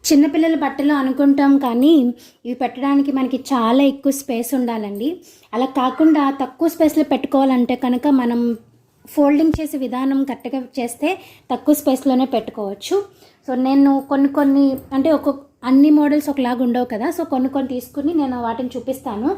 చిన్నపిల్లల బట్టలు అనుకుంటాం కానీ ఇవి పెట్టడానికి మనకి చాలా ఎక్కువ స్పేస్ ఉండాలండి. అలా కాకుండా తక్కువ స్పేస్లో పెట్టుకోవాలంటే కనుక మనం ఫోల్డింగ్ చేసే విధానం కరెక్ట్గా చేస్తే తక్కువ స్పేస్లోనే పెట్టుకోవచ్చు. సో నేను కొన్ని అంటే అన్ని మోడల్స్ ఒకలాగా ఉండవు కదా, సో కొన్ని తీసుకుని నేను వాటిని చూపిస్తాను.